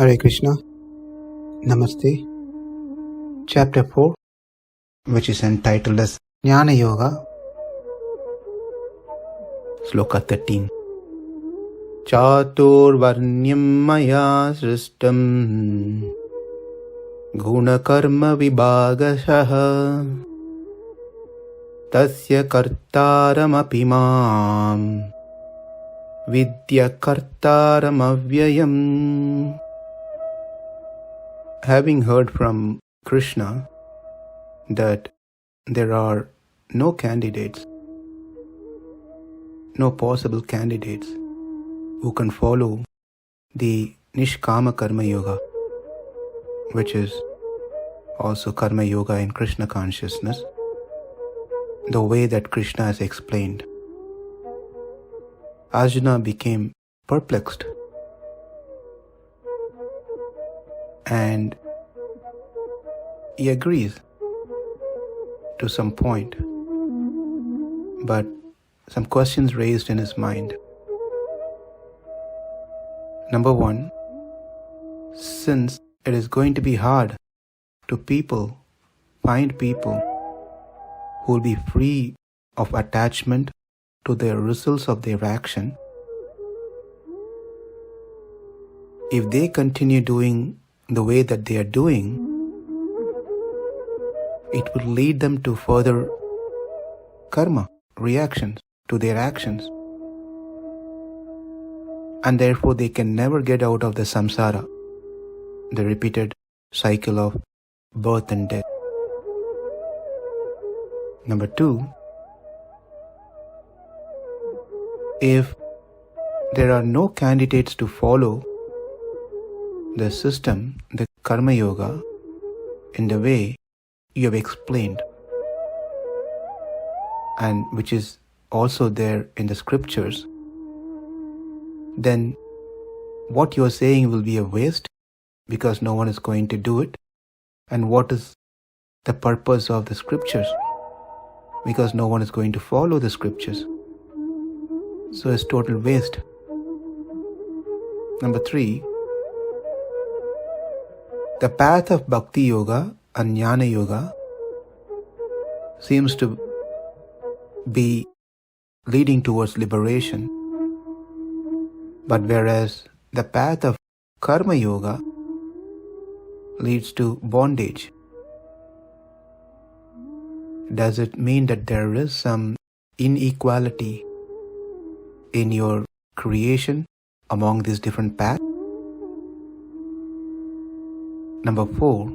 Hare Krishna, Namaste. Chapter 4, which is entitled as Jnana Yoga, Sloka 13. cātur-varṇyaṁ mayā sṛṣṭaṁ guṇa-karma-vibhāgaśaḥ tasya kartāram viddhy akartāram avyayam. Having heard from Krishna that there are no candidates, no possible candidates who can follow the nishkama karma yoga, which is also karma yoga in Krishna consciousness, the way that Krishna has explained, Arjuna became perplexed and he agrees to some point, but some questions raised in his mind. Number one, since it is going to be hard to find people who will be free of attachment to the results of their action, if they continue doing the way that they are doing, it will lead them to further karma, reactions to their actions. And therefore they can never get out of the samsara, the repeated cycle of birth and death. Number two, if there are no candidates to follow the system, the karma yoga, in the way you have explained, and which is also there in the scriptures, then what you are saying will be a waste because no one is going to do it. And what is the purpose of the scriptures? Because no one is going to follow the scriptures. So it's total waste. Number three, the path of bhakti yoga and jnana yoga seems to be leading towards liberation, but whereas the path of karma yoga leads to bondage. Does it mean that there is some inequality in your creation among these different paths? Number four,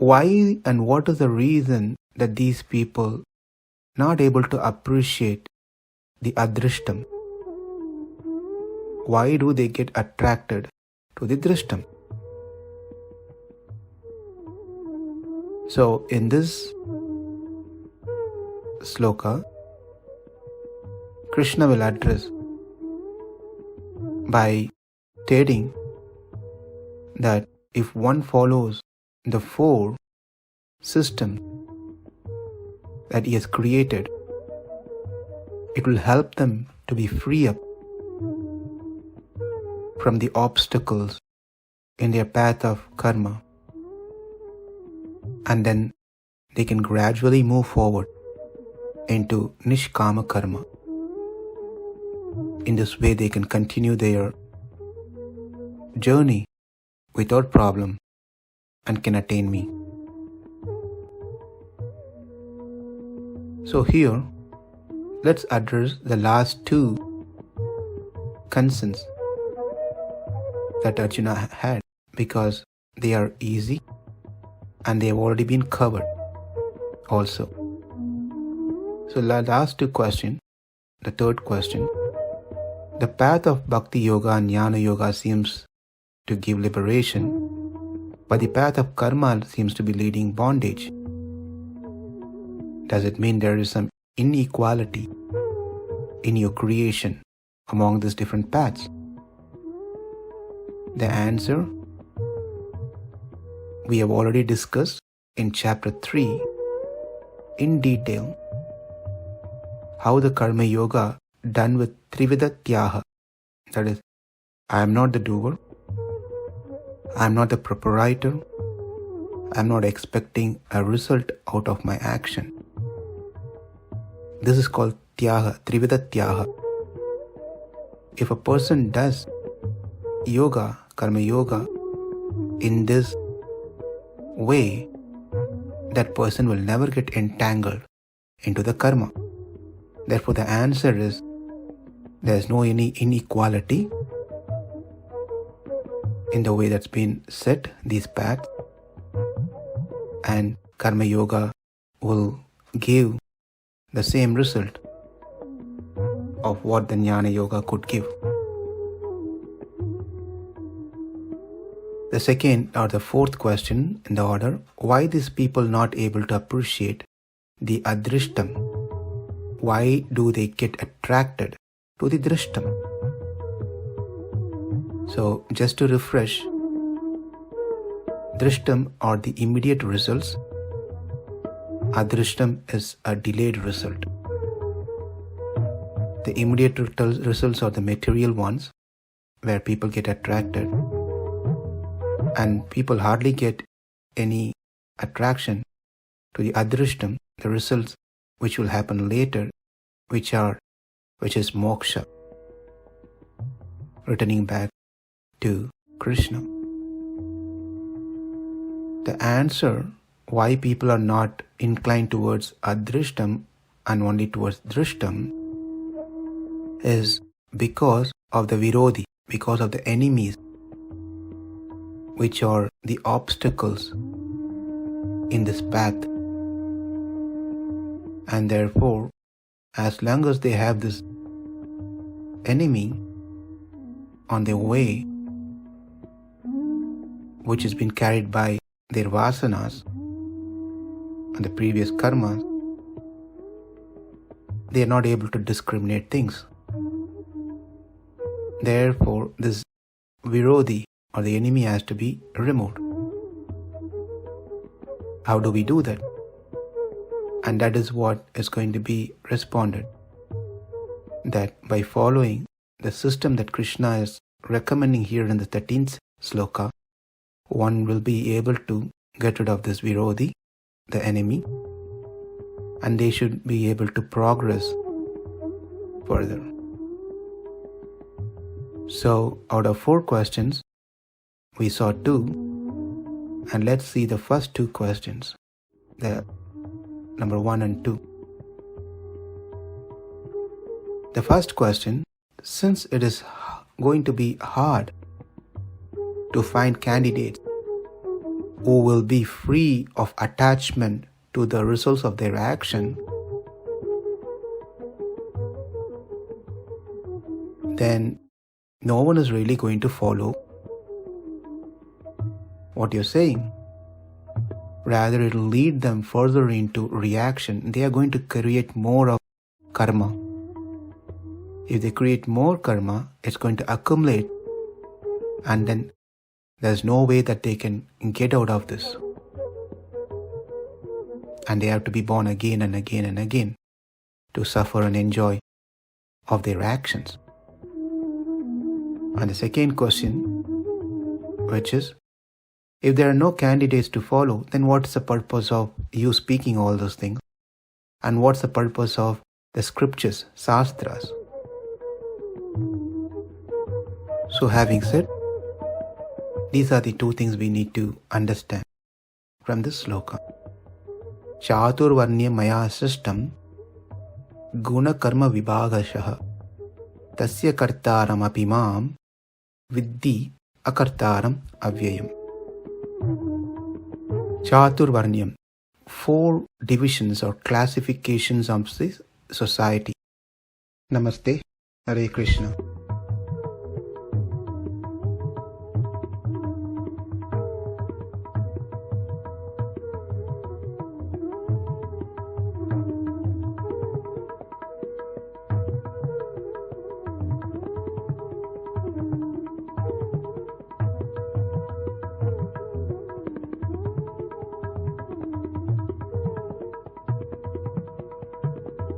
why and what is the reason that these people not able to appreciate the adrishtam? Why do they get attracted to the drishtam? So in this sloka, Krishna will address by stating that if one follows the four systems that he has created, it will help them to be free up from the obstacles in their path of karma, and then they can gradually move forward into nishkama karma. In this way they can continue their journey without problem and can attain me. So here, let's address the last two concerns that Arjuna had, because they are easy and they have already been covered also. So the last two questions, the third question, the path of bhakti yoga and jnana yoga seems to give liberation, but the path of karma seems to be leading bondage. Does it mean there is some inequality in your creation among these different paths? The answer we have already discussed in chapter 3 in detail, how the karma yoga done with trividha tyaha, that is I am not the doer. I am not the proprietor. I am not expecting a result out of my action. This is called tyaga, trividha tyaga. If a person does yoga, karma yoga, in this way, that person will never get entangled into the karma. Therefore, the answer is there is no any inequality in the way that's been set, these paths, and karma yoga will give the same result of what the jnana yoga could give. The second or the fourth question in the order, why these people not able to appreciate the adrishtam? Why do they get attracted to the drishtam? So just to refresh, drishtam are the immediate results, adrishtam is a delayed result. The immediate results are the material ones where people get attracted, and people hardly get any attraction to the adrishtam, the results which will happen later, which is moksha, returning back to Krishna. The answer why people are not inclined towards adrishtam and only towards drishtam is because of the virodhi, because of the enemies, which are the obstacles in this path. And therefore, as long as they have this enemy on their way, which has been carried by their vasanas and the previous karmas, they are not able to discriminate things. Therefore, this virodhi or the enemy has to be removed. How do we do that? And that is what is going to be responded. That by following the system that Krishna is recommending here in the 13th sloka, one will be able to get rid of this virodhi, the enemy, and they should be able to progress further. So, out of 4 questions, we saw 2, and let's see the first 2 questions, the number 1 and 2. The first question, since it is going to be hard to find candidates who will be free of attachment to the results of their action, then no one is really going to follow what you're saying. Rather, it will lead them further into reaction. They are going to create more of karma. If they create more karma, it's going to accumulate, and then there's no way that they can get out of this. And they have to be born again and again and again to suffer and enjoy of their actions. And the second question, which is, if there are no candidates to follow, then what's the purpose of you speaking all those things? And what's the purpose of the scriptures, sastras? So having said, these are the 2 things we need to understand from this sloka. cātur-varṇyaṁ mayā sṛṣṭaṁ guṇa-karma-vibhāgaśaḥ tasya kartāram apimāṁ viddhy akartāram avyayam. cātur-varṇyaṁ, 4 divisions or classifications of this society. Namaste, Hare Krishna.